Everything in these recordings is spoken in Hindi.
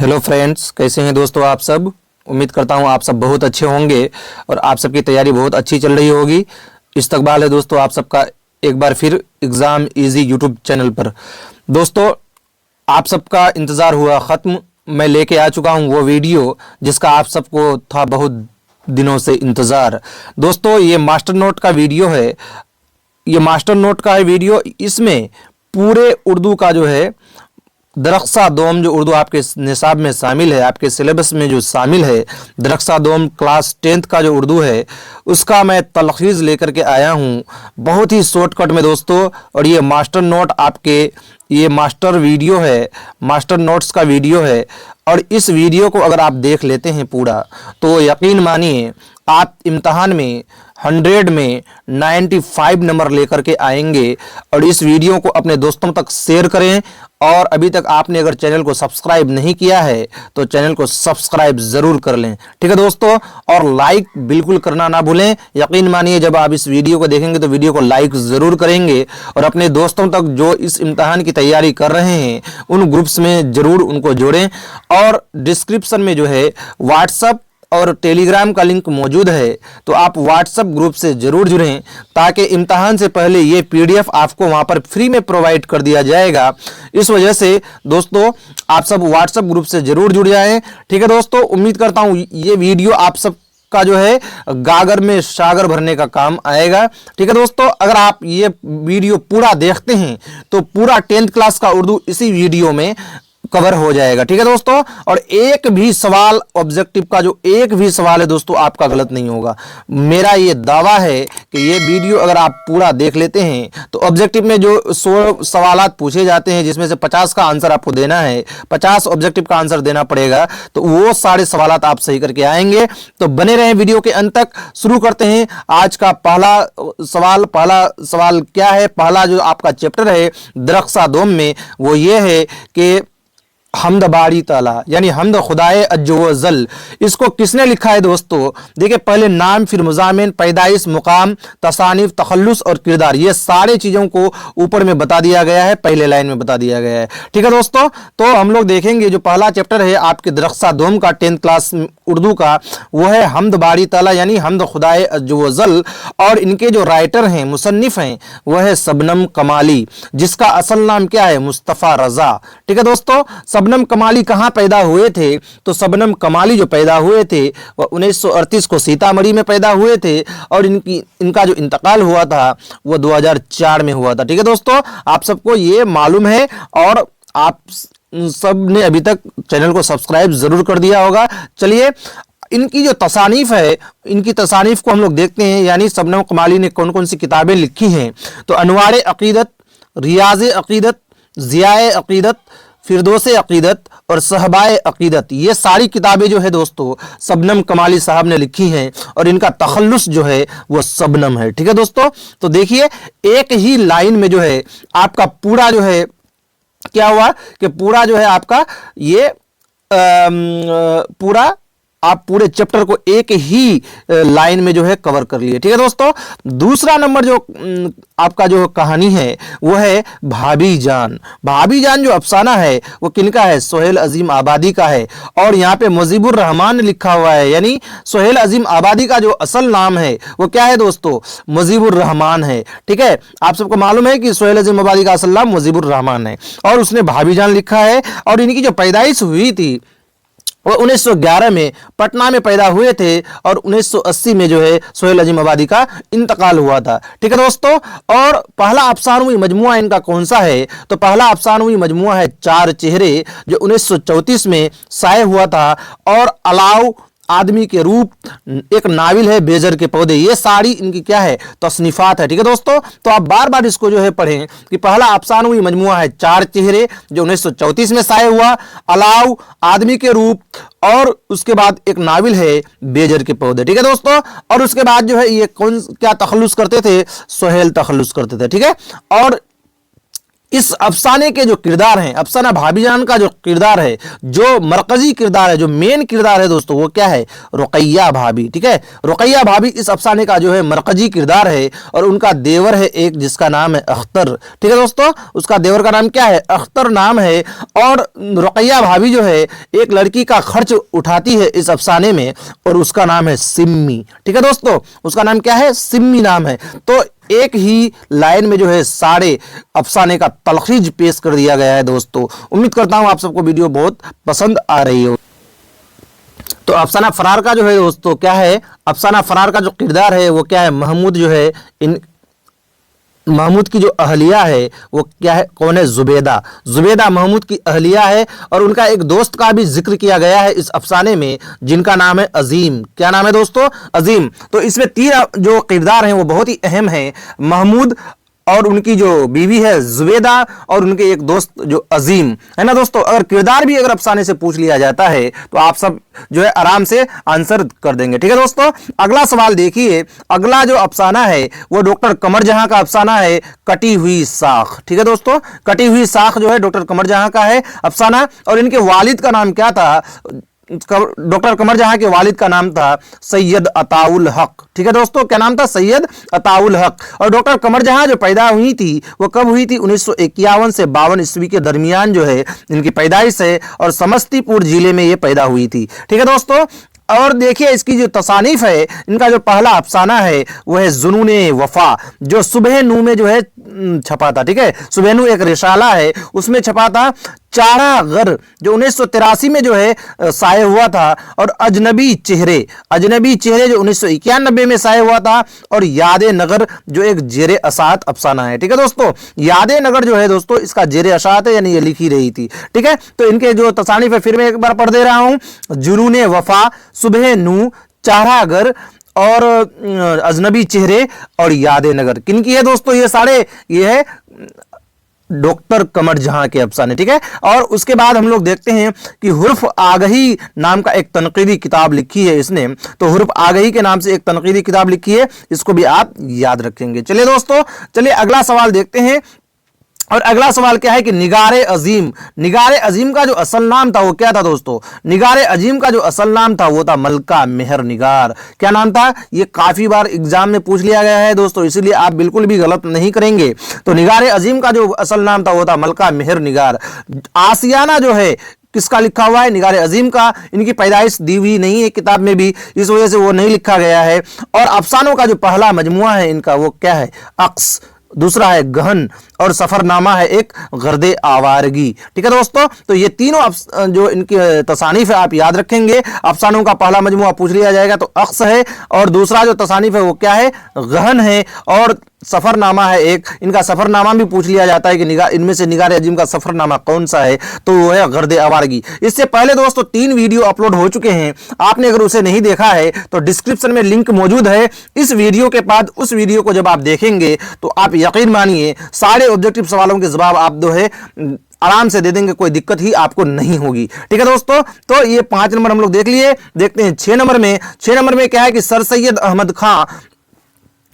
हेलो फ्रेंड्स, कैसे हैं दोस्तों आप सब। उम्मीद करता हूं आप सब बहुत अच्छे होंगे और आप सबकी तैयारी बहुत अच्छी चल रही होगी। इस्तकबाल है दोस्तों आप सबका एक बार फिर एग्ज़ाम इजी यूट्यूब चैनल पर। दोस्तों आप सबका इंतज़ार हुआ ख़त्म, मैं लेके आ चुका हूं वो वीडियो जिसका आप सबको था बहुत दिनों से इंतज़ार। दोस्तों ये मास्टर नोट का वीडियो है, ये मास्टर नोट का है वीडियो। इसमें पूरे उर्दू का जो है दरख्सा दोम जो उर्दू आपके निसाब में शामिल है, आपके सिलेबस में जो शामिल है, दरख्सा दोम क्लास 10th का जो उर्दू है उसका मैं तलखीज़ लेकर के आया हूँ बहुत ही शॉर्टकट में दोस्तों। और ये मास्टर नोट आपके, ये मास्टर वीडियो है, मास्टर नोट्स का वीडियो है। और इस वीडियो को अगर आप देख लेते हैं पूरा तो यकीन मानिए आप इम्तहान में 100 में 95 नंबर लेकर के आएंगे। और इस वीडियो को अपने दोस्तों तक शेयर करें। और अभी तक आपने अगर चैनल को सब्सक्राइब नहीं किया है तो चैनल को सब्सक्राइब ज़रूर कर लें, ठीक है दोस्तों। और लाइक बिल्कुल करना ना भूलें। यकीन मानिए जब आप इस वीडियो को देखेंगे तो वीडियो को लाइक ज़रूर करेंगे और अपने दोस्तों तक जो इस इम्तहान की तैयारी कर रहे हैं उन ग्रुप्स में ज़रूर उनको जोड़ें। और डिस्क्रिप्शन में जो है व्हाट्सएप और टेलीग्राम का लिंक मौजूद है, तो आप व्हाट्सएप ग्रुप से ज़रूर जुड़ें ताकि इम्तहान से पहले ये पीडीएफ आपको वहाँ पर फ्री में प्रोवाइड कर दिया जाएगा। इस वजह से दोस्तों आप सब व्हाट्सएप ग्रुप से ज़रूर जुड़ जाएं, ठीक है दोस्तों। उम्मीद करता हूँ ये वीडियो आप सब का जो है गागर में सागर भरने का काम आएगा, ठीक है दोस्तों। अगर आप ये वीडियो पूरा देखते हैं तो पूरा 10th क्लास का उर्दू इसी वीडियो में कवर हो जाएगा, ठीक है दोस्तों। और एक भी सवाल ऑब्जेक्टिव का जो एक भी सवाल है दोस्तों आपका गलत नहीं होगा। मेरा ये दावा है कि ये वीडियो अगर आप पूरा देख लेते हैं तो ऑब्जेक्टिव में जो 100 सवालात पूछे जाते हैं जिसमें से 50 का आंसर आपको देना है, 50 ऑब्जेक्टिव का आंसर देना पड़ेगा, तो वो सारे सवालात आप सही करके आएंगे। तो बने रहें वीडियो के अंत तक। शुरू करते हैं आज का पहला सवाल क्या है। पहला जो आपका चैप्टर है दरख्सा दोम में वो ये है कि हमद बारी ताला यानी हमद खुदाए अज्जवजल, इसको किसने लिखा है दोस्तों। देखिए पहले नाम, फिर मुजामिन, पैदाइश, मुकाम, तसानीफ, तखल्लुस और किरदार, ये सारे चीज़ों को ऊपर में बता दिया गया है, पहले लाइन में बता दिया गया है, ठीक है दोस्तों। तो हम लोग देखेंगे जो पहला चैप्टर है आपके दरख्सा दोम का 10th क्लास उर्दू का, वो है हमद बारी ताला यानी हमद खुदाए अज्जवजल। और इनके जो राइटर हैं, मुसन्निफ हैं, वह है शबनम कमाली, जिसका असल नाम क्या है, मुस्तफ़ा रज़ा, ठीक है दोस्तों। शबनम कमाली कहाँ पैदा हुए थे, तो शबनम कमाली जो पैदा हुए थे वह 1938 को सीतामढ़ी में पैदा हुए थे और इनका जो इंतकाल हुआ था वह 2004 में हुआ था, ठीक है दोस्तों। आप सबको ये मालूम है और आप सब ने अभी तक चैनल को सब्सक्राइब जरूर कर दिया होगा। चलिए इनकी जो तसानीफ है, इनकी तसानीफ को हम लोग देखते हैं, यानी शबनम कमाली ने कौन कौन सी किताबें लिखी हैं। तो अनवार अकीदत, रियाज़ अकीदत, ज़ियाए अकीदत, फिरदौस अकीदत और सहबाए अकीदत, ये सारी किताबें जो है दोस्तों शबनम कमाली साहब ने लिखी हैं और इनका तखल्लुस जो है वो शबनम है, ठीक है दोस्तों। तो देखिए एक ही लाइन में जो है आपका पूरा जो है क्या हुआ कि पूरा जो है आपका ये पूरा आप पूरे चैप्टर को एक ही लाइन में जो है कवर कर लिए, ठीक है दोस्तों। दूसरा नंबर जो आपका जो कहानी है वो है भाभी जान। भाभी जान जो अफसाना है वो किनका है, सोहेल अजीम आबादी का है। और यहाँ पे मुजीबुर रहमान लिखा हुआ है, यानी सोहेल अजीम आबादी का जो असल नाम है वो क्या है दोस्तों, मुजीबुर रहमान है, ठीक है। आप सबको मालूम है कि सोहेल अजीम आबादी का असल नाम मुजीबुर रहमान है और उसने भाभी जान लिखा है। और इनकी जो पैदाइश हुई थी वो 1911 में पटना में पैदा हुए थे और 1980 में जो है सोहेल अजीम आबादी का इंतकाल हुआ था, ठीक है दोस्तों। और पहला अफसानवी मजमुआ इनका कौन सा है, तो पहला अफसानवी मजमुआ है चार चेहरे जो 1934 में शाये हुआ था। और अलाव, आदमी के रूप, एक नाविल है बेजर के पौधे, ये सारी इनकी क्या है, तसनीफात है, ठीक है दोस्तों। तो आप बार बार इसको जो है पढ़ें कि पहला अफसानवी मजमुआ है चार चेहरे जो 1934 में शाये हुआ, अलाव, आदमी के रूप और उसके बाद एक नाविल है बेजर के पौधे, ठीक है दोस्तों। और उसके बाद जो है ये कौन क्या तखल्लुस करते थे, सोहेल तखल्लुस करते थे, ठीक है। और इस अफसाने के जो किरदार हैं, अफसाना भाभीजान का जो किरदार है, जो मरकजी किरदार है, जो मेन किरदार है दोस्तों, वो क्या है? रुकैया भाभी। ठीक है, रुकैया भाभी इस अफसाने का जो है मरकजी किरदार है और उनका देवर है एक जिसका नाम है अख्तर। ठीक है दोस्तों, उसका देवर का नाम क्या है? अख्तर नाम है। और रुकैया भाभी जो है एक लड़की का खर्च उठाती है इस अफसाने में और उसका नाम है सिम्मी। ठीक है दोस्तों, उसका नाम क्या है? सिम्मी नाम है। तो एक ही लाइन में जो है सारे अफसाने का तलखीज पेश कर दिया गया है दोस्तों। उम्मीद करता हूं आप सबको वीडियो बहुत पसंद आ रही हो। तो अफसाना फरार का जो है दोस्तों क्या है? अफसाना फरार का जो किरदार है वो क्या है? महमूद जो है, इन महमूद की जो अहलिया है वो क्या है? कौन है? जुबैदा। जुबैदा महमूद की अहलिया है और उनका एक दोस्त का भी जिक्र किया गया है इस अफसाने में जिनका नाम है अजीम। क्या नाम है दोस्तों? अजीम। तो इसमें 3 जो किरदार हैं वो बहुत ही अहम हैं, महमूद और उनकी जो बीवी है जुबैदा और उनके एक दोस्त जो अजीम है ना दोस्तों। अगर किरदार भी अगर अफसाने से पूछ लिया जाता है तो आप सब जो है आराम से आंसर कर देंगे। ठीक है दोस्तों, अगला सवाल देखिए। अगला जो अफसाना है वो डॉक्टर कमर जहां का अफसाना है, कटी हुई साख। ठीक है दोस्तों, कटी हुई साख जो है डॉक्टर कमर जहां का है अफसाना। और इनके वालिद का नाम क्या था? डॉक्टर कमर जहां के वालिद का नाम था सैयद अताउल हक। ठीक है दोस्तों, क्या नाम था? सैयद अताउल हक। और डॉक्टर कमर जहां जो पैदा हुई थी वो कब हुई थी? 1951 से 52 ईस्वी के दरमियान जो है इनकी पैदाइश है और समस्तीपुर जिले में ये पैदा हुई थी। ठीक है दोस्तों, और देखिए इसकी जो तसानीफ है, इनका जो पहला अफसाना है वो है जुनूने वफा, जो सुबह नू में जो है छपा था। ठीक है, सुबह नू एक रिसाला है, उसमें छपा था। चारा गर जो 1983 में जो है शाये हुआ था। और अजनबी चेहरे जो 1991 में शाये हुआ था। और यादे नगर जो एक जेरे असात अफसाना है। ठीक है दोस्तों, यादे नगर जो है दोस्तों इसका जेरे असात है, यानी ये लिखी रही थी। ठीक है, तो इनके जो तसानीफ है फिर मैं एक बार पढ़ दे रहा हूं। जुनूने वफा, सुबह नू, चारागर और अजनबी चेहरे और यादे नगर किनकी है दोस्तों? ये सारे ये है डॉक्टर कमर जहां के अफसाने। ठीक है, और उसके बाद हम लोग देखते हैं कि हुर्फ आगही नाम का एक तनकीदी किताब लिखी है इसने। तो हुर्फ आगही के नाम से एक तनकीदी किताब लिखी है, इसको भी आप याद रखेंगे। चलिए दोस्तों, चलिए अगला सवाल देखते हैं। और अगला सवाल क्या है कि निगारे अजीम का जो असल नाम था वो क्या था दोस्तों? निगारे अजीम का जो असल नाम था वो था मलका मेहर निगार। क्या नाम था? ये काफी बार एग्जाम में पूछ लिया गया है दोस्तों, इसीलिए आप बिल्कुल भी गलत नहीं करेंगे। तो निगारे अजीम का जो असल नाम था वो था मलका मेहर निगार। आसियाना जो है किसका लिखा हुआ है? निगारे अजीम का। इनकी पैदाइश दी हुई नहीं है किताब में भी, इस वजह से वो नहीं लिखा गया है। और अफसानों का जो पहला मजमुआ है इनका वो क्या है? अक्स, दूसरा है गहन और सफरनामा है एक गर्दे आवारगी। ठीक है दोस्तों, तो ये तीनों जो इनकी तसानीफ है आप याद रखेंगे। अफसानों का पहला मजमुआ पूछ लिया जाएगा तो अक्स है, और दूसरा जो तसानीफ है वो क्या है? गहन है, और सफरनामा है एक। इनका सफरनामा भी पूछ लिया जाता है कि इनमें से निगारे अजीम का सफरनामा कौन सा है? तो वो है गर्दे आवारगी। इससे पहले दोस्तों 3 वीडियो अपलोड हो चुके हैं, आपने अगर उसे नहीं देखा है तो डिस्क्रिप्शन में लिंक मौजूद है। इस वीडियो के बाद उस वीडियो को जब आप देखेंगे तो आप यकीन मानिए सारे ऑब्जेक्टिव सवालों के जवाब आप जो है आराम से दे देंगे, कोई दिक्कत ही आपको नहीं होगी। ठीक है दोस्तों, तो ये 5 नंबर हम लोग देख लिए। देखते हैं 6 नंबर में क्या है कि सर सैयद अहमद खां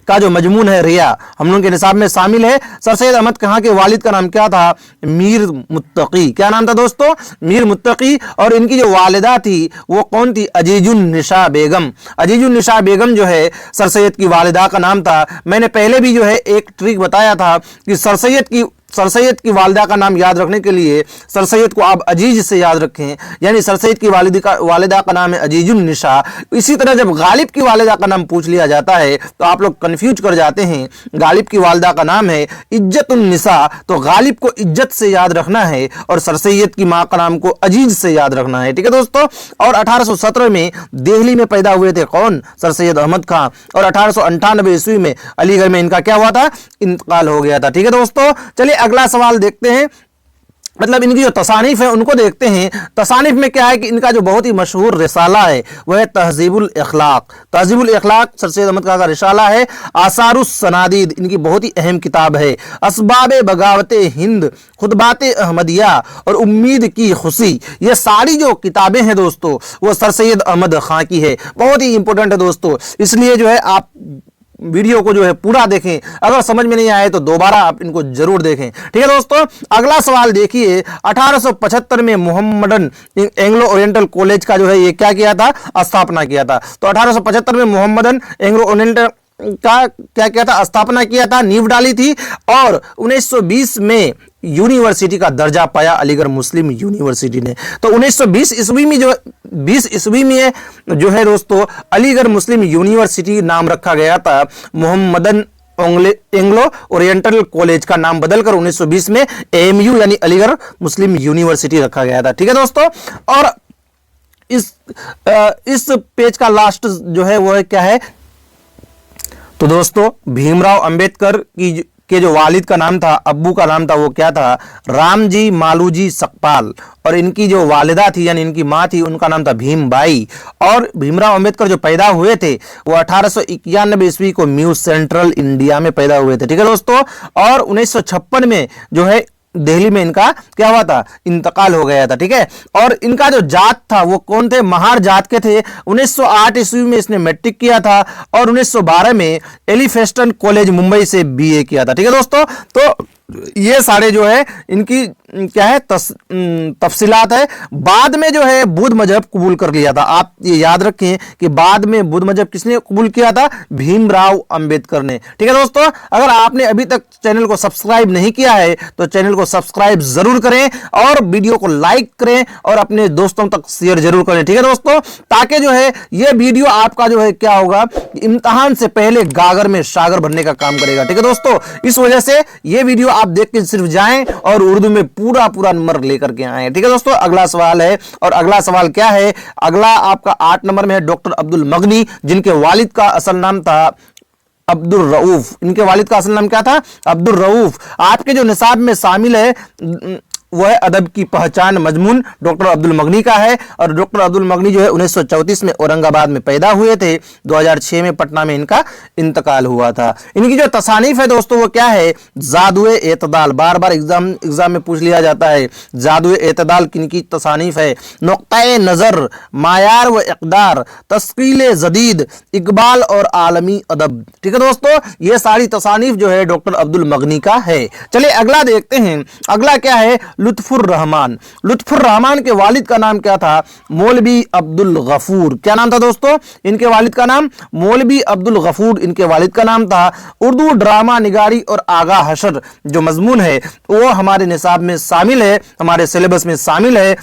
का जो मजमून है रिया हम लोग के निसाब में शामिल है। सर सैयद अहमद खां के वालिद का नाम क्या था? मीर मुत्तकी। क्या नाम था दोस्तों? मीर मुत्तकी। और इनकी जो वालिदा थी वो कौन थी? अजीजुन निशा बेगम। अजीजुन निशा बेगम जो है सर सैयद की वालिदा का नाम था। मैंने पहले भी जो है एक ट्रिक बताया था कि सर सैयद की वालिदा का नाम याद रखने के लिए सर सैयद को आप अजीज से याद रखें, यानी सर सैयद की वालिदा का नाम है अजीजुन निशा। इसी तरह जब गालिब की वालिदा का नाम पूछ लिया जाता है तो आप लोग कंफ्यूज कर जाते हैं। गालिब की वालिदा का नाम है इज्जतुन निसा, तो गालिब को इज्जत से याद रखना है और सर सैयद की मां का नाम को अजीज से याद रखना है। ठीक है दोस्तों, और 1817 में दिल्ली में पैदा हुए थे कौन? सर सैयद अहमद खां। और 1898 ईस्वी में अलीगढ़ में इनका क्या हुआ था? इंतकाल हो गया था। ठीक है दोस्तों, चलिए अगला सवाल देखते हैं। मतलब इनकी जो तसानीफ है उनको देखते हैं। तसानीफ में क्या है कि इनका जो बहुत ही मशहूर रिसाला है वह है तहजीबुल इखलाक। तहजीबुल इखलाक सर सैयद अहमद खां का रिसाला है। आसारुस सनादीद इनकी बहुत ही अहम किताब है। असबाबे बगावते हिंद, खुतबाते अहमदिया और उम्मीद की खुशी, ये सारी जो किताबें हैं दोस्तों वो सर सैयद अहमद खां की है। बहुत ही इंपॉर्टेंट है दोस्तों, इसलिए जो है आप वीडियो को जो है पूरा देखें, अगर समझ में नहीं आए तो दोबारा आप इनको जरूर देखें। ठीक है दोस्तों, अगला सवाल देखिए, 1875 में मोहम्मदन एंग्लो ओरिएंटल कॉलेज का जो है ये क्या किया था, स्थापना किया था। तो 1875 में मोहम्मदन एंग्लो ओरिएंटल का क्या किया था, स्थापना किया था, नींव डाली थी। और 1920 में यूनिवर्सिटी का दर्जा पाया अलीगढ़ मुस्लिम यूनिवर्सिटी ने। तो 1920 ईस्वी में 20 ईस्वी में जो है दोस्तों अलीगढ़ मुस्लिम यूनिवर्सिटी नाम रखा गया था। मोहम्मदन एंग्लो ओरिएंटल कॉलेज का नाम बदलकर 1920 में एएमयू यानी अलीगढ़ मुस्लिम यूनिवर्सिटी रखा गया था। ठीक है दोस्तों, और इस पेज का लास्ट जो है वो है क्या है, तो दोस्तों भीमराव अंबेडकर के जो वालिद का नाम था, अब्बू का नाम था, वो क्या था, रामजी मालूजी सकपाल। और इनकी जो वालिदा थी यानी इनकी माँ थी, उनका नाम था भीमबाई। और भीमराव अंबेडकर जो पैदा हुए थे वो 1891 ईस्वी को न्यू सेंट्रल इंडिया में पैदा हुए थे। ठीक है दोस्तों, और 1956 में जो है दिल्ली में इनका क्या हुआ था, इंतकाल हो गया था। ठीक है, और इनका जो जात था वो कौन थे, महार जात के थे। 1908 ईस्वी में इसने मैट्रिक किया था और 1912 में एलिफेस्टन कॉलेज मुंबई से बीए किया था। ठीक है दोस्तों, तो ये सारे जो है इनकी क्या है तफसीलात है। बाद में जो है बुद्ध मजहब कबूल कर लिया था। आप ये याद रखें कि बाद में बुद्ध मजहब किसने कबूल किया था, भीमराव अंबेडकर ने। ठीक है दोस्तों, अगर आपने अभी तक चैनल को सब्सक्राइब नहीं किया है तो चैनल को सब्सक्राइब जरूर करें और वीडियो को लाइक करें और अपने दोस्तों तक शेयर जरूर करें। ठीक है दोस्तों, ताकि जो है ये वीडियो आपका जो है क्या होगा, इम्तिहान से पहले गागर में सागर बनने का काम करेगा। ठीक है दोस्तों, इस वजह से ये वीडियो आप देख के सिर्फ जाएं और उर्दू में पूरा नंबर लेकर के आए। ठीक है दोस्तों, अगला सवाल है, और अगला सवाल क्या है, अगला आपका 8 नंबर में है डॉक्टर अब्दुल मगनी, जिनके वालिद का असल नाम था अब्दुल रऊफ। इनके वालिद का असल नाम क्या था, अब्दुल रऊफ। आपके जो निसाब में शामिल है वह है अदब की पहचान मजमून, डॉक्टर अब्दुल मगनी का है। और डॉक्टर अब्दुल मगनी जो है 1934 में औरंगाबाद में पैदा हुए थे। 2006 में पटना में इनका इंतकाल हुआ था। इनकी जो तसानीफ है दोस्तों वो क्या है, जादुए एतदाल। बार बार एग्जाम में पूछ लिया जाता है, जादुए एतदाल किनकी तसानीफ है। नुक्ता-ए नजर, मायार व इक़दार, तस्कील जदीद, इकबाल और आलमी अदब। ठीक है दोस्तों, ये सारी तसानीफ जो है डॉक्टर अब्दुल मगनी का है। चलिए अगला देखते हैं, अगला क्या है, लुत्फुर रहमान। लुत्फुर रहमान के वालिद का नाम क्या था, मौलवी अब्दुल गफूर। क्या नाम था दोस्तों, इनके वालिद का नाम मौलवी अब्दुल गफूर इनके वालिद का नाम था। उर्दू ड्रामा निगारी और आगा हशर जो मजमून है वो हमारे निसाब में शामिल है, हमारे सिलेबस में शामिल है।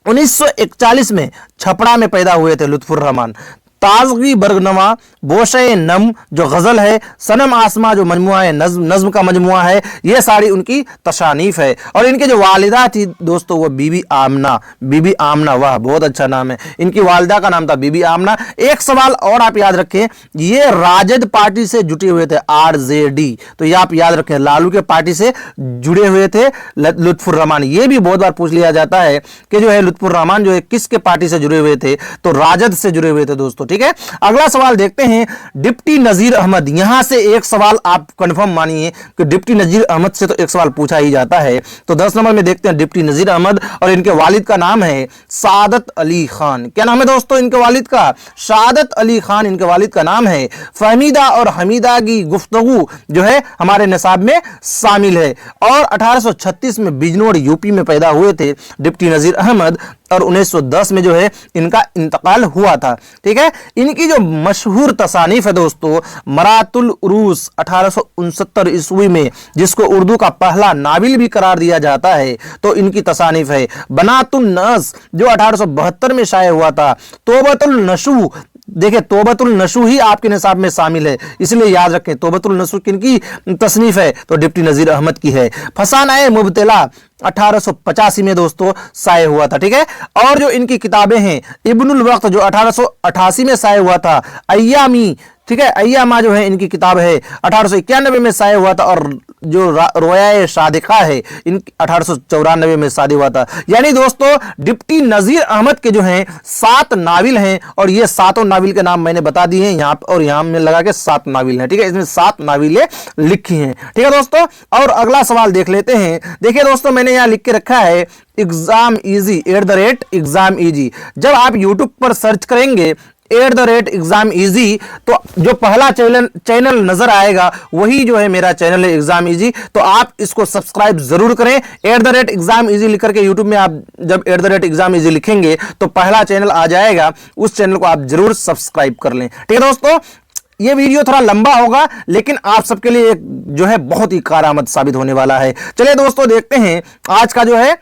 1941 में छपरा में पैदा हुए थे लुत्फुर रहमान। ताजगी बरगनवा, बोशे नम जो गजल है, सनम आसमा जो मजमुआ है, नज्म का मजमुआ है, ये सारी उनकी तशानीफ है। और इनके जो वालिदा थी दोस्तों वो बीबी आमना। बीबी आमना, वाह बहुत अच्छा नाम है। इनकी वालिदा का नाम था बीबी आमना। एक सवाल और आप याद रखें, ये राजद पार्टी से जुटे हुए थे, आरजेडी। तो ये आप याद रखें, लालू के पार्टी से जुड़े हुए थे लुत्फुर रहमान। ये भी बहुत बार पूछ लिया जाता है कि जो है लुत्फुर रहमान जो है किसके पार्टी से जुड़े हुए थे, तो राजद से जुड़े हुए थे दोस्तों। ठीक है, अगला सवाल देखते हैं, डिप्टी नजीर अहमद। यहां से एक सवाल आप कंफर्म मानिए कि डिप्टी नजीर अहमद से तो एक सवाल पूछा ही जाता है। तो 10 नंबर में देखते हैं डिप्टी नजीर अहमद, और इनके वालिद का नाम है सादत अली खान। क्या नाम है दोस्तों इनके वालिद का, सादत अली खान इनके वालिद का नाम है। फहमीदा और हमीदा की गुफ्तगू जो है हमारे निसाब में शामिल है। और 1836 में बिजनौर यूपी में पैदा हुए थे डिप्टी नजीर अहमद, और 1910 में जो है इनका इंतकाल हुआ था। ठीक है, इनकी जो मशहूर तसानीफ है दोस्तों, मरातुल उरूस 1869 ईस्वी में, जिसको उर्दू का पहला नाविल भी करार दिया जाता है, तो इनकी तसानीफ है। बनातुन नस जो 1872 में शाये हुआ था। तोबतुल नशू, देखिए तोबतुल नशू ही आपके निसाब में शामिल है, इसलिए याद रखें तोबतुल नशू किनकी तसनीफ है, तो डिप्टी नजीर अहमद की है। फसाना मुबतला 1885 में दोस्तों शाये हुआ था। ठीक है, और जो इनकी किताबें हैं, इब्नुल वक्त जो 1888 में शाये हुआ था, अय्यामी, ठीक है, अय्यामा जो है इनकी किताब है 1891 में शाये हुआ था, और जो रोया शादिका है इन 1894 में शादी हुआ था। यानी दोस्तों डिप्टी नजीर अहमद के जो हैं 7 नाविल हैं, और ये 7 नाविल के नाम मैंने बता दिए हैं यहाँ, और यहाँ में लगा के 7 नाविल हैं। ठीक है, इसमें 7 नाविलें लिखी हैं। ठीक है दोस्तों, और अगला सवाल देख लेते हैं। देखिए दोस्तों मैंने यहाँ लिख के रखा है एग्जाम इजी @ एग्जाम इजी। जब आप यूट्यूब पर सर्च करेंगे @exam easy, तो जो पहला चैनल नजर आएगा वही जो है मेरा चैनल है एग्जाम इजी। तो आप इसको सब्सक्राइब जरूर करें। @exam easy लिख करके यूट्यूब में आप जब @exam easy लिखेंगे तो पहला चैनल आ जाएगा, उस चैनल को आप जरूर सब्सक्राइब कर लें। ठीक है दोस्तों, ये वीडियो थोड़ा लंबा होगा लेकिन आप सबके लिए एक जो है बहुत ही कारआमद साबित होने वाला है। चलिए दोस्तों देखते हैं आज का जो है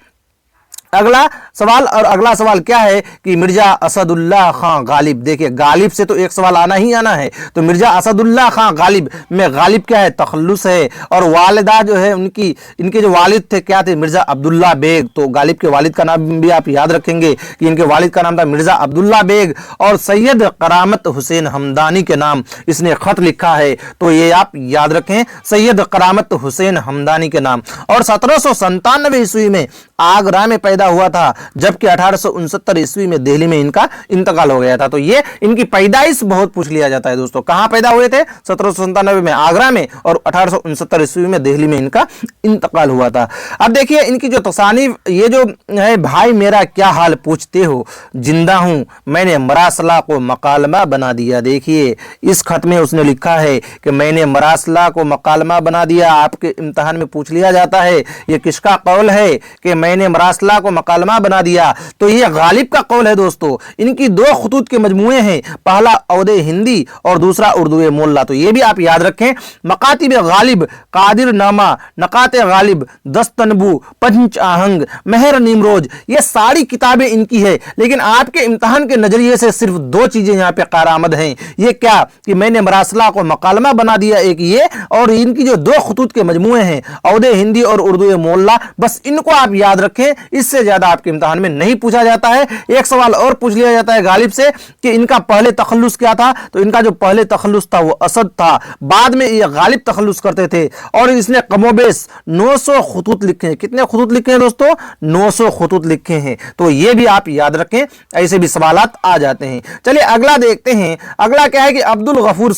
अगला सवाल। और अगला सवाल क्या है कि मिर्जा असदुल्ला खां गालिब, देखिए गालिब से तो एक सवाल आना ही आना है। तो मिर्जा असदुल्ला खां गालिब में गालिब क्या है, तखल्लुस है। और वालिदा जो है इनके जो वालिद थे क्या थे, मिर्जा अब्दुल्ला बेग। तो गालिब के वालिद का नाम भी आप याद रखेंगे कि इनके वालिद का नाम था मिर्जा अब्दुल्ला बेग। और सैयद करामत हुसैन हमदानी के नाम इसने खत लिखा है, तो ये आप याद रखें, सैयद करामत हुसैन हमदानी के नाम। और 1797 ईस्वी में आगरा में पैदा हुआ था, जबकि 1869 ईस्वी में दिल्ली में इनका इंतकाल हो गया था। तो ये इनकी पैदाइश बहुत पूछ लिया जाता है दोस्तों, कहां पैदा हुए थे, 1797 में आगरा में, और 1869 ईस्वी में दिल्ली में इनका इंतकाल हुआ था। अब देखिए इनकी जो तसानीफ, ये जो है, भाई मेरा क्या हाल पूछते हो, जिंदा हूं मैंने मरासला को मकालमा बना दिया। देखिए इस खत में उसने लिखा है कि मैंने मरासला को मकालमा बना दिया। आपके इम्तिहान में पूछ लिया जाता है ये किसका कौल है कि मैंने मरासला को मकालमा बना दिया, तो ये गालिब का कौल है दोस्तों। इनकी दो खुतूत के मजमूए हैं, पहला औदे हिंदी और दूसरा उर्दू मोल्ला। तो ये भी आप याद रखें, मकातिब गालिब, कादिर नामा, नकाते गालिब, दस्तनबू, पंच आहंग, मेहर निमरोज, ये सारी किताबें इनकी है। लेकिन आपके इम्तिहान के नजरिए से सिर्फ दो चीजें यहाँ पे कारआमद हैं। ये क्या कि मैंने मरासला को मकालमा बना दिया, एक ये, और इनकी जो दो खुतूत के मजमूए हैं, औदे हिंदी और उर्दू मोल्ला, बस इनको आप याद रखें, इससे ज्यादा आपके इम्तिहान में नहीं पूछा जाता है। एक सवाल और पूछ लिया जाता है गालिब से कि इनका पहले तखल्लुस क्या था। तो इनका जो पहले तखल्लुस था वो असद था, बाद में ये गालिब तखल्लुस करते थे। और इसने कमोबेश 900 खुतूत लिखे हैं। कितने खुतूत लिखे हैं दोस्तों, 900 खुतूत लिखे हैं। तो ये भी आप याद रखें, ऐसे भी सवालात आ जाते हैं। चलिए अगला देखते हैं। अगला क्या है कि अब्दुल गफूर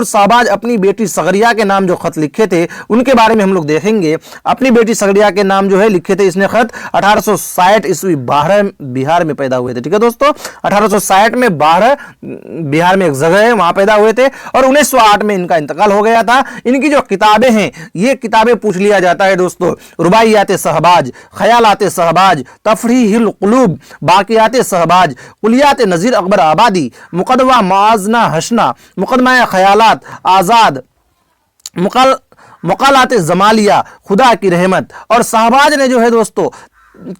साहबाज अपनी बेटी सगरिया के नाम जो खत लिखे थे उनके बारे में हम लोग देखेंगे। अपनी बेटी सगरिया के नाम जो है लिखे थे इसने खत 1860 ईस्वी बिहार में पैदा हुए थे। ठीक है दोस्तों, 1860 में बिहार में एक जगह है, वहां पैदा हुए थे। और 1908 में इनका इंतकाल हो गया था। इनकी जो किताबें हैं, ये किताबें पूछ लिया जाता है दोस्तों, रुबाइयात सहबाज, ख्यालात सहबाज, तफरीहुल कुलूब, बाकियात सहबाज, कुलियात नजीर अकबर आबादी, मुकदमा माजना हसना, मुकदमा ख्यालात आजाद, मुकालात जमालिया, खुदा की रहमत। और शहबाज ने जो है दोस्तों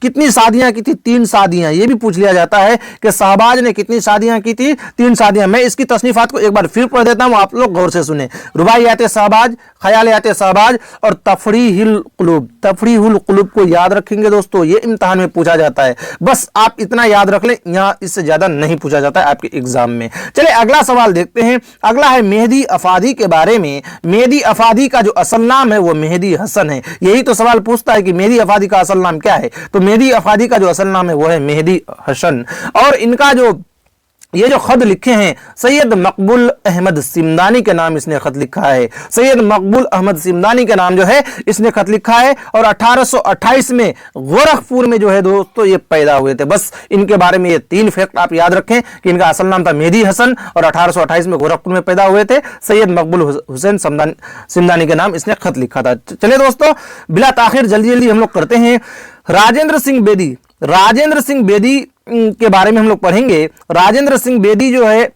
कितनी शादियां की थी, 3 शादियां। ये भी पूछ लिया जाता है कि शहबाज ने कितनी शादियां की थी, 3 शादियां। मैं इसकी तसनीफात को एक बार फिर पढ़ देता हूं, आप लोग गौर से सुने। रुबाइयात शहबाज, ख्यालात शहबाज और तफरीहुल कुलूब को याद रखेंगे दोस्तों, ये इम्तिहान में पूछा जाता है। बस आप इतना याद रख लें, यहां इससे ज्यादा नहीं पूछा जाता है आपके एग्जाम में। चलिए अगला सवाल देखते हैं। अगला है मेहदी अफादी के बारे में। मेहदी अफादी का जो असल नाम है वो मेहदी हसन है। यही तो सवाल पूछता है कि मेहदी अफादी का असल नाम क्या है। तो मेहदी अफादी का जो असल नाम है वो है मेहदी हसन। और इनका जो ये जो खत लिखे हैं, सैयद मकबूल अहमद सिमदानी के नाम इसने खत लिखा है। सैयद मकबूल अहमद सिमदानी के नाम जो है इसने खत लिखा है। और 1828 में गोरखपुर में जो है दोस्तों ये पैदा हुए थे। बस इनके बारे में ये 3 फैक्ट आप याद रखें कि इनका असल नाम था मेहदी हसन और 1828 में गोरखपुर में पैदा हुए थे। सैयद मकबूल हुसैन सिमदानी के नाम इसने खत लिखा था। चलिए दोस्तों बिला ताखिर जल्दी हम लोग करते हैं। राजेंद्र सिंह बेदी के बारे में हम लोग पढ़ेंगे। राजेंद्र सिंह बेदी जो है,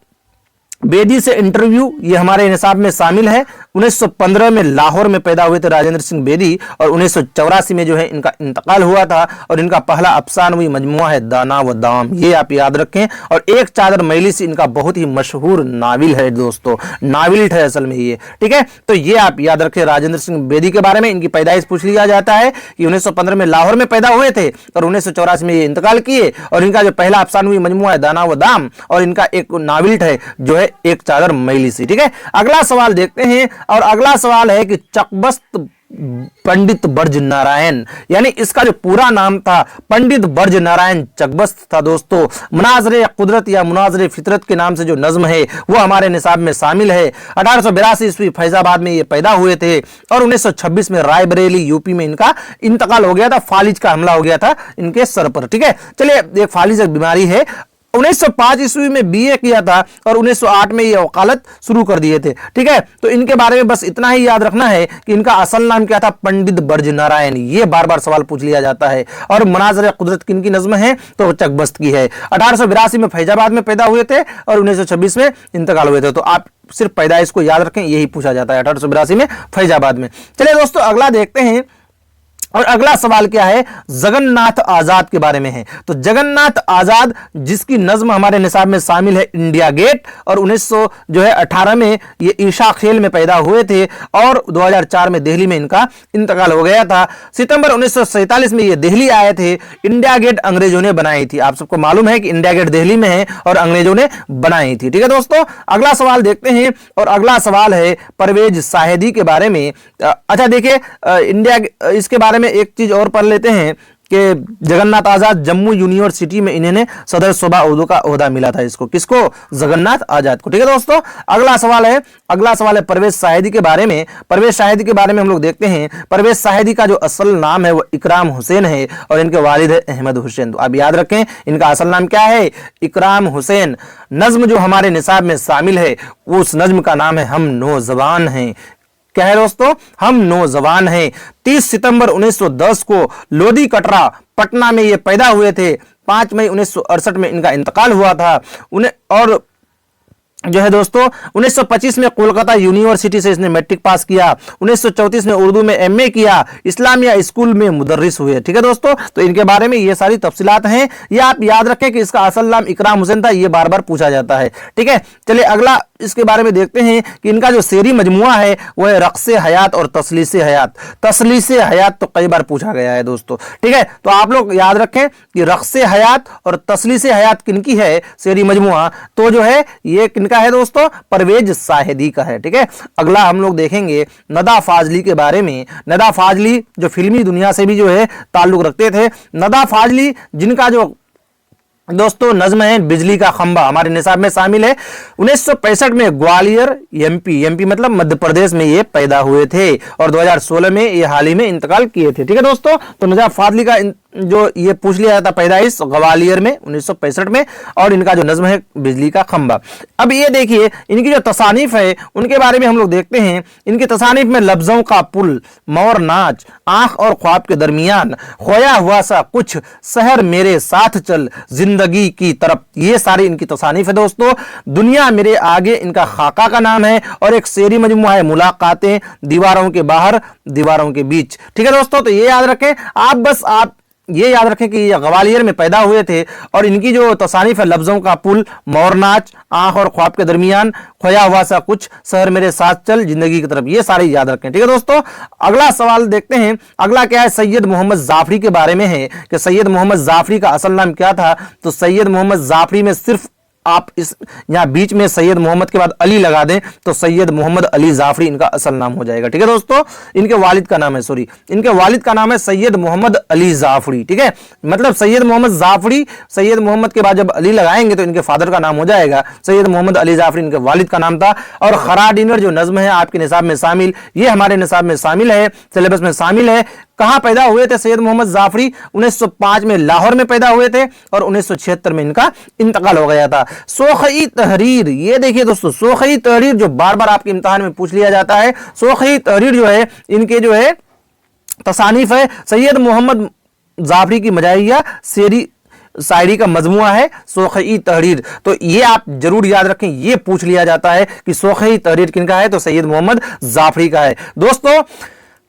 बेदी से इंटरव्यू, ये हमारे निसाब में शामिल है। 1915 में लाहौर में पैदा हुए थे राजेंद्र सिंह बेदी और 1984 में जो है इनका इंतकाल हुआ था। और इनका पहला अफसानवी मजमुआ है दाना व दाम, ये आप याद रखें। और एक चादर मैली से इनका बहुत ही मशहूर नाविल है दोस्तों, नाविल है असल में ये। ठीक है, तो ये आप याद रखें राजेंद्र सिंह बेदी के बारे में। इनकी पैदाइश पूछ लिया जाता है कि 1915 में लाहौर में पैदा हुए थे और 1984 में ये इंतकाल किए। और इनका जो पहला अफसानवी मजमुआ है दाना व दाम, और इनका एक नाविल है जो है एक चादर मैली सी। ठीक है, अगला सवाल देखते हैं। और अगला सवाल है कि चकबस्त पंडित बर्ज नारायण, यानी इसका जो पूरा नाम था पंडित बर्ज नारायण चकबस्त था दोस्तों। मुनाजरे कुदरत या मुनाजरे फितरत के नाम से जो नज्म है वो हमारे निसाब में शामिल है। 1882 ईस्वी फैजाबाद में ये पैदा हुए थे और 1926 में रायबरेली यूपी में इनका इंतकाल हो गया था। फालिज का हमला हो गया था इनके सर पर। ठीक है, चलिए एक फालिज एक बीमारी है, 1905 ईस्वी में बीए किया था और 1908 में ये वकालत शुरू कर दिए थे। ठीक है, तो इनके बारे में बस इतना ही याद रखना है कि इनका असल नाम क्या था, पंडित बर्ज नारायण। ये बार बार सवाल पूछ लिया जाता है। और मनाज़र कुदरत किन की नज्म है, तो चकबस्त की है। 1882 में फैजाबाद में पैदा हुए थे और 1926 में इंतकाल हुए थे। तो आप सिर्फ पैदाइश को याद रखें, यही पूछा जाता है 1882 में फैजाबाद में। चलिए दोस्तों अगला देखते हैं। और अगला सवाल क्या है, जगन्नाथ आजाद के बारे में है। तो जगन्नाथ आजाद जिसकी नज्म हमारे निसाब में शामिल है इंडिया गेट, और 1918 में ये ईशा खेल में पैदा हुए थे और 2004 में दिल्ली में इनका इंतकाल हो गया था। सितंबर 1947 में ये दिल्ली आए थे। इंडिया गेट अंग्रेजों ने बनाई थी। आप सबको मालूम है कि इंडिया गेट दिल्ली में है और अंग्रेजों ने बनाई थी। ठीक है दोस्तों, अगला सवाल देखते हैं। और अगला सवाल है परवेज साहेदी के बारे में। अच्छा देखिए, इंडिया इसके बारे में एक चीज और पढ़ लेते हैं कि जगन्नाथ आजाद जम्मू यूनिवर्सिटी में इन्हें सदर सूबा उर्दू का ओहदा मिला था। इसको किसको, जगन्नाथ आजाद को। ठीक है दोस्तों, अगला सवाल है परवेज साहेदी के बारे में। परवेज साहेदी के बारे में हम लोग देखते हैं। परवेज साहेदी का जो असल नाम है वो इकराम हुसैन है और इनके वालिद है अहमद हुसैन। तो आप याद रखें इनका असल नाम क्या है, इकराम हुसैन। नज्म जो हमारे निसाब में शामिल है उस नज्म का नाम है हम नौजवान हैं। क्या है दोस्तों, हम नौजवान हैं। 30 सितंबर 1910 को लोधी कटरा पटना में ये पैदा हुए थे। 5 मई 1968 में इनका इंतकाल हुआ था। उन्हें और जो है दोस्तों 1925 में कोलकाता यूनिवर्सिटी से इसने मैट्रिक पास किया। 1934 में उर्दू में एमए किया। इस्लामिया स्कूल में मुदर्रिस हुए। ठीक है दोस्तों, तो इनके बारे में ये सारी तफसीलात हैं। ये आप याद रखें कि इसका असल नाम इकराम हुसैन था। ये बार बार पूछा जाता है। ठीक है, चलिए अगला इसके बारे में देखते हैं कि इनका जो शेरी मजमुआ है वो है रक्से हयात और तसलीसे हयात। तसलीसे हयात तो कई बार पूछा गया है दोस्तों। ठीक है, तो आप लोग याद रखें कि रक्से हयात और तसलीसे हयात किनकी है शेरी मजमुआ, तो जो है ये किनका है दोस्तों, परवेज साहेदी का है। ठीक है, अगला हम लोग देखेंगे नदा फाजली के बारे में। नदा फाजली जो फिल्मी दुनिया से भी जो है ताल्लुक रखते थे। नदा फाजली जिनका जो दोस्तों नज्म है बिजली का खंबा हमारे निसाब में शामिल है। 1965 में ग्वालियर एमपी मतलब मध्य प्रदेश में ये पैदा हुए थे और 2016 में ये हाल ही में इंतकाल किए थे। ठीक है दोस्तों, तो नदा फाजली का जो ये पूछ लिया जाता पैदाइश ग्वालियर में 1965 में और इनका जो नज्म है बिजली का खंबा। अब ये देखिए इनकी जो तसानीफ है उनके बारे में हम लोग देखते हैं। इनकी तसानीफ में लफ्जों का पुल, मोर नाच, आंख और ख्वाब के दरमियान, खोया हुआ सा कुछ, शहर मेरे साथ चल, जिंदगी की तरफ, ये सारी इनकी तसानीफ है दोस्तों। दुनिया मेरे आगे इनका खाका का नाम है और एक शेरी मजमुआ है मुलाकातें, दीवारों के बाहर दीवारों के बीच। ठीक है दोस्तों, तो ये याद रखें आप ये याद रखें कि ये ग्वालियर में पैदा हुए थे और इनकी जो तसानीफ है लफ्जों का पुल, मोर नाच, आंख और ख्वाब के दरमियान, खोया हुआ सा कुछ, शहर मेरे साथ चल, जिंदगी की तरफ, ये सारे याद रखें। ठीक है दोस्तों, अगला सवाल देखते हैं। अगला क्या है, सैयद मोहम्मद जाफरी के बारे में है कि सैयद मोहम्मद जाफरी का असल नाम क्या था। तो सैयद मोहम्मद जाफरी में सिर्फ आप इस यहां बीच में सैयद मोहम्मद के बाद अली लगा दें तो सैयद मोहम्मद अली जाफरी इनका असल नाम हो जाएगा। ठीक है दोस्तों, इनके वालिद का नाम है इनके वालिद का नाम है सैयद मोहम्मद अली जाफरी। ठीक है, मतलब सैयद मोहम्मद जाफरी, सैयद मोहम्मद के बाद जब अली लगाएंगे तो इनके फादर का नाम हो जाएगा। सैयद मोहम्मद अली जाफरी इनके वालिद का नाम था। और खरा डिनर जो नज्म है आपके निसाब में शामिल, ये हमारे निसाब में शामिल है, सिलेबस में शामिल है। कहां पैदा हुए थे सैयद मोहम्मद जाफरी, 1905 में लाहौर में पैदा हुए थे और 1976 में इनका इंतकाल हो गया था। सोखई तहरीर, ये देखिए दोस्तों सोखई तहरीर जो बार बार आपके इम्तिहान में पूछ लिया जाता है। सोखई तहरीर जो है इनके जो है तसानीफ है सैयद मोहम्मद जाफरी की मजाहिया शेरी शायरी का मजमुआ है सोखई तहरीर। तो ये आप जरूर याद रखें, ये पूछ लिया जाता है कि सोखई तहरीर किनका है, तो सैयद मोहम्मद जाफरी का है। दोस्तों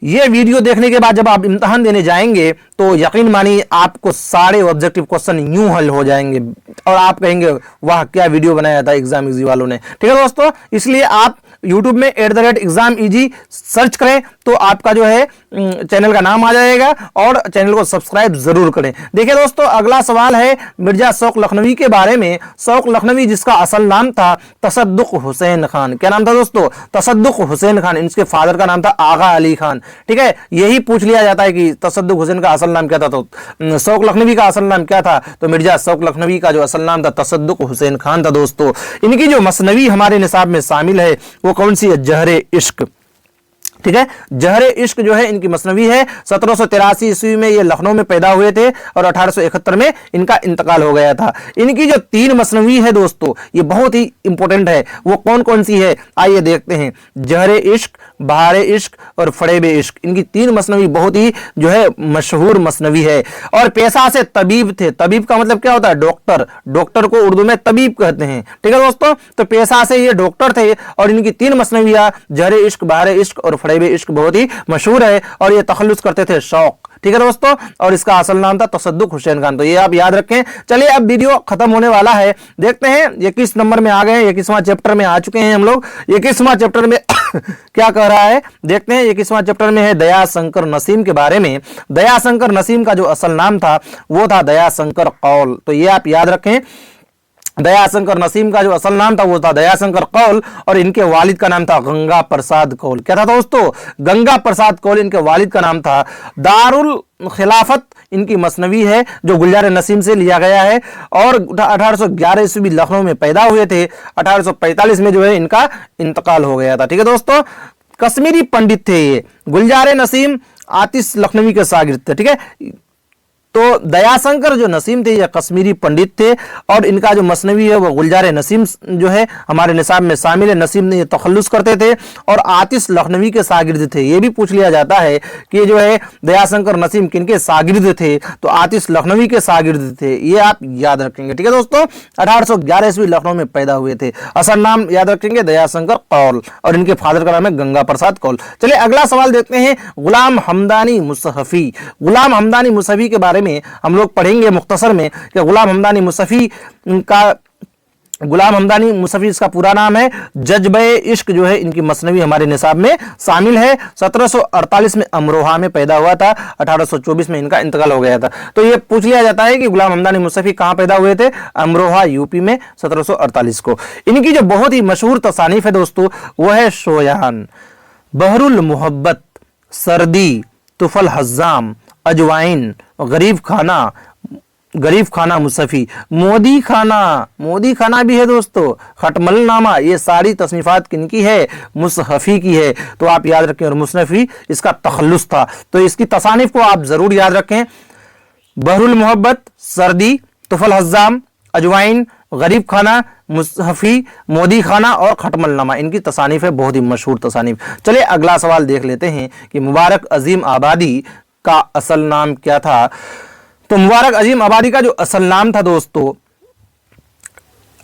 ये वीडियो देखने के बाद जब आप इम्तहान देने जाएंगे तो यकीन मानिए आपको सारे ऑब्जेक्टिव क्वेश्चन यूं हल हो जाएंगे और आप कहेंगे वाह क्या वीडियो बनाया था एग्जाम इजी वालों ने। ठीक है दोस्तों, इसलिए आप YouTube में @exam easy सर्च करें तो आपका जो है चैनल का नाम आ जाएगा और चैनल को सब्सक्राइब जरूर करें। देखिए दोस्तों अगला सवाल है मिर्जा शौक लखनवी के बारे में। शौक लखनवी जिसका असल नाम था तसद्दुक हुसैन खान। क्या नाम था दोस्तों, तसद्दुक हुसैन खान। इनके फादर का नाम था आगा अली खान। ठीक है, यही पूछ लिया जाता है कि तसद्दुक हुसैन का असल नाम क्या था, तो शौक लखनवी का असल नाम क्या था, तो मिर्जा शौक लखनवी का जो असल नाम था तसद्दुक हुसैन खान था। दोस्तों इनकी जो मसनवी हमारे निसाब में शामिल है वो कौन सी है, जहरे इश्क। ठीक है। जहरे इश्क जो है इनकी मसनवी है। 1783 ईस्वी में ये लखनऊ में पैदा हुए थे और 1871 में इनका इंतकाल हो गया था। इनकी जो 3 मसनवी है दोस्तों, ये बहुत ही इंपॉर्टेंट है। वो कौन कौन सी है आइए देखते हैं। जहरे इश्क, बहारे इश्क और फरेब इश्क, इनकी 3 मसनवी बहुत ही जो है मशहूर मसनवी है। और पेशा से तबीब थे। तबीब का मतलब क्या होता है? डॉक्टर। डॉक्टर को उर्दू में तबीब कहते हैं। ठीक है दोस्तों, तो पेशा से ये डॉक्टर थे और इनकी 3 मसनवियां जहरे इश्क, बहारे इश्क और फरेब इश्क बहुत ही मशहूर है। और ये तखल्लुस करते थे शौक। ठीक है दोस्तों, और इसका असल नाम था तसद्दुक हुसैन खान। तो ये आप याद रखें। चलिए अब वीडियो खत्म होने वाला है, देखते हैं 21 नंबर में आ गए हैं। 21वां चैप्टर में आ चुके हैं हम लोग। 21वां चैप्टर में क्या कह रहा है देखते हैं। 21वां चैप्टर में है दयाशंकर नसीम के बारे में। दयाशंकर नसीम का जो असल नाम था वो था दयाशंकर कौल। तो ये आप याद रखें। दयाशंकर नसीम का जो असल नाम था वो था दयाशंकर कौल और इनके वालिद का नाम था गंगा प्रसाद कौल। क्या था दोस्तों? गंगा प्रसाद कौल इनके वालिद का नाम था। दारुल खिलाफत इनकी मसनवी है जो गुलजार नसीम से लिया गया है और 1811 ईस्वी लखनऊ में पैदा हुए थे। 1845 में जो है इनका इंतकाल हो गया था। ठीक है दोस्तों, कश्मीरी पंडित थे ये। गुलजार नसीम आतिश लखनवी के शागिर्द थे। ठीक है, तो दयाशंकर जो नसीम थे ये कश्मीरी पंडित थे और इनका जो मसनवी है वो गुलजार नसीम जो है हमारे निसाब में शामिल है। नसीम ने ये तखल्लुस करते थे और आतिश लखनवी के शागिर्द थे। ये भी पूछ लिया जाता है कि जो है दयाशंकर नसीम किनके शागिर्द थे? तो आतिश लखनवी के शागिर्द थे। ये आप याद रखेंगे। ठीक है दोस्तों, 1811 ईस्वी लखनऊ में पैदा हुए थे। असल नाम याद रखेंगे दयाशंकर कौल और इनके फादर का नाम है गंगा प्रसाद कौल। चलिए अगला सवाल देखते हैं। गुलाम हमदानी मुसहफी। गुलाम हमदानी मुसहफी के बारे में हम लोग पढ़ेंगे मुख्तसर में कि गुलाम हमदानी मुसहफी इसका पूरा नाम है। जज्बे इश्क जो है इनकी मसनवी हमारे निसाब में शामिल है। 1748 में अमरोहा में पैदा हुआ था। 1824 में इनका इंतकाल हो गया था। तो ये पूछ लिया जाता है कि गुलाम हमदानी मुसहफी कहां पैदा हुए थे? अमरोहा यूपी में 1748 को। इनकी जो बहुत ही मशहूर तसानीफ है दोस्तों वो है शोयान, बहरुल मोहब्बत, सर्दी, तुफल हज्जाम, अजवाइन, गरीब खाना मुसफी, मोदी खाना भी है दोस्तों, खटमल नामा। ये सारी तसनीफात किनकी है? मुसहफी की है। तो आप याद रखें। और मुसनफी इसका तखल्लुस था। तो इसकी तसानीफ को आप जरूर याद रखें। बहरुल मोहब्बत, सर्दी, तुफल हज्जाम, अजवाइन, गरीब खाना मुसहफी, मोदी खाना और खटमल नामा, इनकी तसानीफ है। बहुत ही मशहूर तसानीफ। चलिए अगला सवाल देख लेते हैं कि मुबारक अजीम आबादी का असल नाम क्या था? तो मुबारक अजीम आबादी का जो असल नाम था दोस्तों,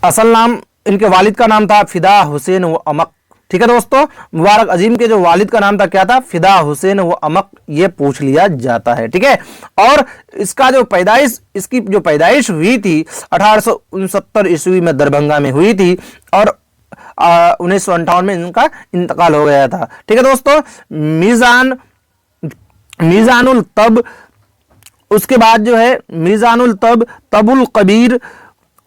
असल नाम इनके वालिद का नाम था फिदा हुसैन व अमक। ठीक है दोस्तों, मुबारक अजीम के जो वालिद का नाम था क्या था? फिदा हुसैन व अमक। ये पूछ लिया जाता है। ठीक है, और इसकी जो पैदाइश हुई थी 1869 ईस्वी में दरभंगा में हुई थी और 1958 में इनका इंतकाल हो गया था। ठीक है दोस्तों, मीज़ानुल तब, उसके बाद जो है मीज़ानुल तब, तबुल कबीर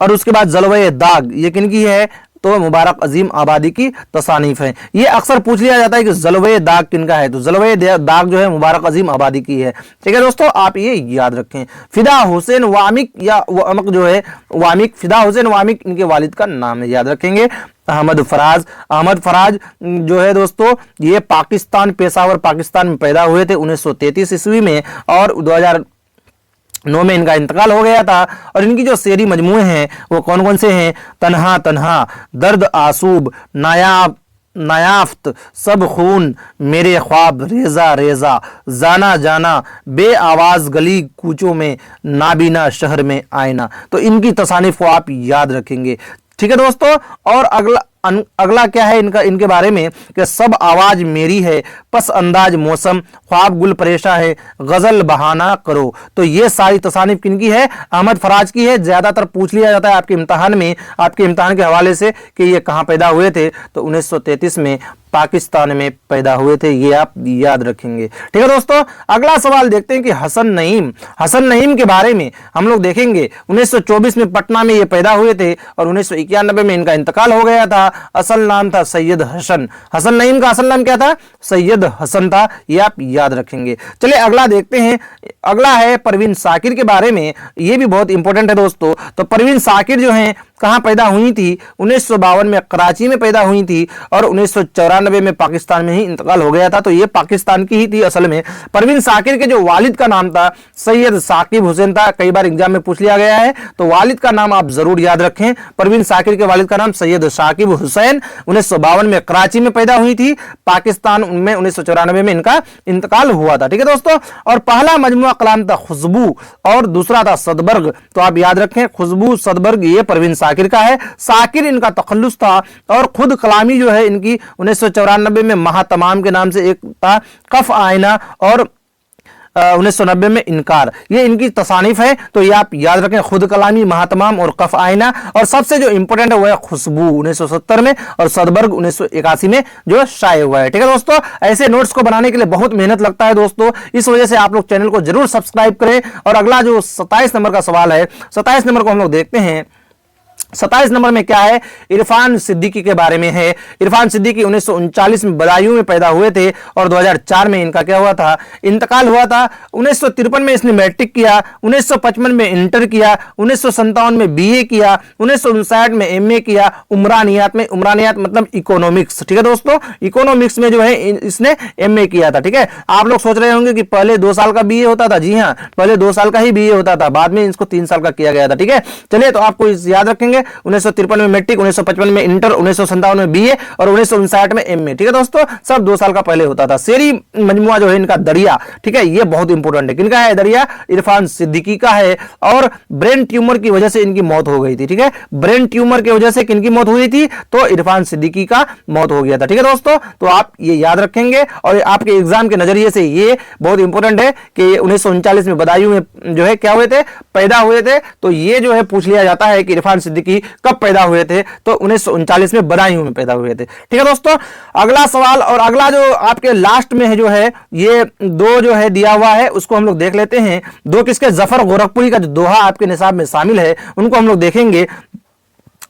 और उसके बाद जलवे दाग, ये किनकी है? तो मुबारक अजीम आबादी की तसानीफ है। ये अक्सर पूछ लिया जाता है कि जलवे दाग किनका है? तो जलवे दाग जो है मुबारक अजीम आबादी की है। ठीक है दोस्तों, आप ये याद रखें। फिदा हुसैन वामिक या अमक जो है वामिक, फिदा हुसैन वामिक इनके वालिद का नाम है, याद रखेंगे। अहमद फराज जो है दोस्तों ये पाकिस्तान, पेशावर पाकिस्तान में पैदा हुए थे 1933 ईस्वी में और 2009 में इनका इंतकाल हो गया था। और इनकी जो शेरी मजमूए हैं वो कौन कौन से हैं? तन्हा तन्हा, दर्द आसूब, नायाफ्त, सब खून, मेरे ख्वाब, रेजा रेजा, जाना जाना, बे आवाज गली कूचों में, नाबीना शहर में आईना। तो इनकी तसानीफ को आप याद रखेंगे। ठीक है दोस्तों, और अगला क्या है इनके बारे में कि सब आवाज मेरी है, पस अंदाज मौसम, ख्वाब गुल परेशा है, गजल बहाना करो। तो ये सारी तसानीफ किनकी है? अहमद फराज की है। ज्यादातर पूछ लिया जाता है आपके इम्तहान में, आपके इम्तहान के हवाले से कि ये कहाँ पैदा हुए थे? तो 1933 में पाकिस्तान में पैदा हुए थे। ये आप याद रखेंगे। ठीक है दोस्तों, अगला सवाल देखते हैं कि हसन नईम के बारे में हम लोग देखेंगे। 1924 में पटना में ये पैदा हुए थे और 1991 में इनका इंतकाल हो गया था। असल नाम था सैयद हसन। हसन नईम का असल नाम क्या था? सैयद हसन था। ये आप याद रखेंगे। चलिए अगला देखते हैं। अगला है परवीन शाकिर के बारे में। ये भी बहुत इंपॉर्टेंट है दोस्तों। तो परवीन शाकिर जो हैं कहाँ पैदा हुई थी? 1952 में कराची में पैदा हुई थी और 1994 में पाकिस्तान में ही इंतकाल हो गया था। तो ये पाकिस्तान की ही थी असल में। परवीन शाकिर के जो वालिद का नाम था सैयद साकिब हुसैन था। कई बार एग्जाम में पूछ लिया गया है, तो वालिद का नाम आप जरूर याद रखें। परवीन शाकिर के वालिद का नाम सैयद साकिब हुसैन, 1952 में कराची में पैदा हुई थी, पाकिस्तान में 1994 में इनका इंतकाल हुआ था। ठीक है दोस्तों। और पहला मजमुआ कलाम था खुशबू और दूसरा था सदबर्ग। तो आप याद रखें खुशबू सदबर्ग ये परवीन शाकिर का है। शाकिर इनका तखल्लुस था और खुद कलामी जो है इनकी 1994 में महातमाम के नाम से एक था कफ आईना और 1990 में इनकार, ये इनकी तसानीफ है। तो ये आप याद रखें खुद कलामी, महातमाम और कफ आईना। और सबसे जो इंपॉर्टेंट है वो है खुशबू 1970 में और सदबर्ग 1981 में जो शाये हुआ है। ठीक है दोस्तों। ऐसे नोट्स को बनाने के लिए बहुत मेहनत लगता है दोस्तों, इस वजह से आप लोग चैनल को जरूर सब्सक्राइब करें। और अगला जो 27 नंबर का सवाल है, 27 नंबर को हम लोग देखते हैं। 27 नंबर में क्या है? इरफान सिद्दीकी के बारे में है। इरफान सिद्दीकी 1939 में बदायूं में पैदा हुए थे और 2004 में इनका क्या हुआ था? इंतकाल हुआ था। 1953 में इसने मैट्रिक किया, 1955 में इंटर किया, 1957 में बीए किया, 1959 में एमए किया उमरानियात में। उमरानियात मतलब इकोनॉमिक्स। ठीक है दोस्तों। इकोनॉमिक्स में जो है इसने एमए किया था। ठीक है। आप लोग सोच रहे होंगे कि पहले 2 साल का बीए होता था। जी हाँ, पहले 2 साल का ही बीए होता था, बाद में इसको 3 साल का किया गया था। ठीक है। चलिए, तो आपको याद रखेंगे 1953 में मैट्रिक, 1955 में इंटर, 1957 में बीए और 1959 में एमए। ठीक है दोस्तों। सब 2 साल का पहले होता था। शेरी मजमुआ जो है इनका दरिया, ठीक है, ये बहुत इंपॉर्टेंट है। किनका है दरिया? इरफान सिद्दीकी का है। और ब्रेन ट्यूमर की वजह से इनकी मौत हो गई थी। ठीक है। ब्रेन ट्यूमर की वजह से किनकी मौत हुई थी? तो इरफान सिद्दीकी का मौत हो गया था। ठीक है दोस्तों। तो आप ये याद रखेंगे और आपके एग्जाम के नजरिए से ये बहुत इंपॉर्टेंट है कि 1939 में बदायूं में जो है क्या हुए थे? पैदा हुए थे। तो ये जो है पूछ लिया जाता है कि इरफान सिद्दीकी कब पैदा हुए थे? तो 1939 में बदायूं में पैदा हुए थे। ठीक है दोस्तों। अगला सवाल और अगला जो आपके लास्ट में है जो है ये 2 जो है दिया हुआ है, उसको हम लोग देख लेते हैं। 2 किसके? जफर गोरखपुरी का जो दोहा आपके निसाब में शामिल है उनको हम लोग देखेंगे।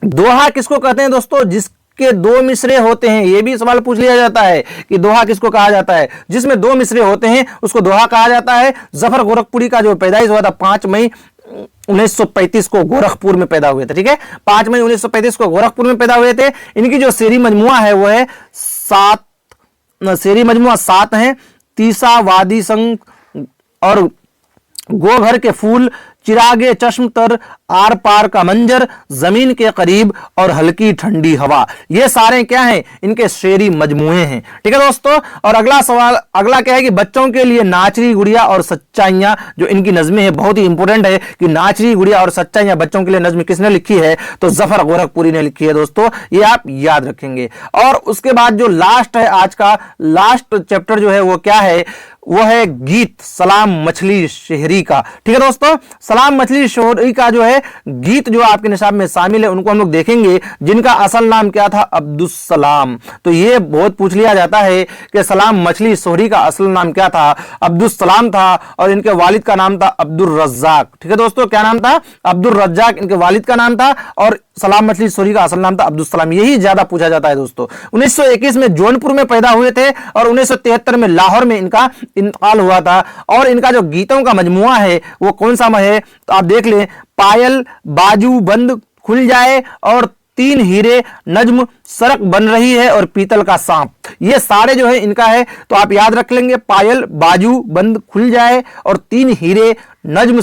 दोहा किसको कहते हैं दोस्तों? जिसके 2 मिसरे होते हैं। ये भी सवाल पूछ लिया जाता है कि दोहा किसको कहा जाता है? जिसमें 2 मिसरे होते हैं उसको दोहा कहा जाता है। जफर गोरखपुरी का जो पैदाइश हुआ था 5 मई 1935 को गोरखपुर में पैदा हुए थे। ठीक है। 5 मई 1935 को गोरखपुर में पैदा हुए थे। इनकी जो शेरी मजमुआ है वो है 7, शेरी मजमुआ 7 है। तीसा, वादी संग और गोघर के फूल, चिरागे चश्म तर, आर पार का मंजर, जमीन के करीब और हल्की ठंडी हवा, ये सारे क्या हैं? इनके शेरी मजमुए हैं। ठीक है दोस्तों। और अगला सवाल, अगला क्या है कि बच्चों के लिए नाचरी गुड़िया और सच्चाइयां जो इनकी नज़में है, बहुत ही इंपॉर्टेंट है कि नाचरी गुड़िया और सच्चाइयां बच्चों के लिए नज़्म किसने लिखी है? तो जफर गोरखपुरी ने लिखी है दोस्तों, ये आप याद रखेंगे। और उसके बाद जो लास्ट है, आज का लास्ट चैप्टर जो है वो क्या है? वो है गीत सलाम मछली शहरी का। ठीक है दोस्तों। सलाम मछली शहरी का जो है गीत जो आपके निसाब में शामिल है उनको हम लोग देखेंगे, जिनका असल नाम क्या था? अब्दुस सलाम। तो ये बहुत पूछ लिया जाता है कि सलाम मछली शहरी का असल नाम क्या था? अब्दुस सलाम था। और इनके वालिद का नाम था अब्दुल रज्जाक। ठीक है दोस्तों। क्या नाम था? अब्दुल रज्जाक इनके वालिद का नाम था और सलाम मछली शहरी का असल नाम था अब्दुल सलाम। यही ज्यादा पूछा जाता है दोस्तों। 1921 में जौनपुर में पैदा हुए थे और 1973 में लाहौर में इनका इंतकाल हुआ था। और इनका जो गीतों का मजमुआ है वो कौन सा है? तो आप देख लें, पायल, बाजू बंद खुल जाए और 3 हीरे, नज्म, सरक बन रही है और पीतल का सांप, ये सारे जो है इनका है। तो आप याद रख लेंगे, पायल, बाजू बंद खुल जाए और 3 हीरे, नज्म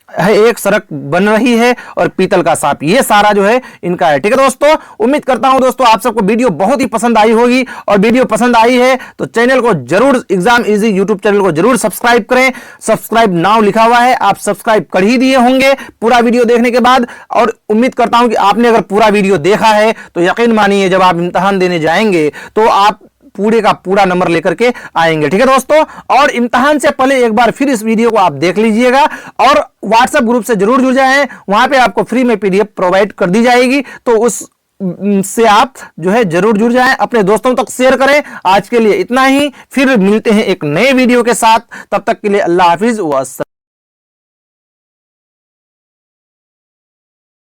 है, एक सड़क बन रही है और पीतल का सांप, ये सारा जो है इनका है। ठीक है दोस्तों। उम्मीद करता हूं दोस्तों आप सबको वीडियो बहुत ही पसंद आई होगी। और वीडियो पसंद आई है तो चैनल को जरूर, एग्जाम इजी यूट्यूब चैनल को जरूर सब्सक्राइब करें। सब्सक्राइब नाउ लिखा हुआ है, आप सब्सक्राइब कर ही दिए होंगे पूरा वीडियो देखने के बाद। और उम्मीद करता हूं कि आपने अगर पूरा वीडियो देखा है तो यकीन मानिए जब आप इम्तिहान देने जाएंगे तो आप पूरे का पूरा नंबर लेकर के आएंगे। ठीक है दोस्तों। और इम्तिहान से पहले एक बार फिर इस वीडियो को आप देख लीजिएगा और व्हाट्सएप ग्रुप से जरूर जुड़ जाएं, वहां पे आपको फ्री में पीडीएफ प्रोवाइड कर दी जाएगी, तो उस से आप जो है जरूर जुड़ जाएं, अपने दोस्तों तक शेयर करें। आज के लिए इतना ही, फिर मिलते हैं एक नए वीडियो के साथ, तब तक के लिए अल्लाह हाफिज।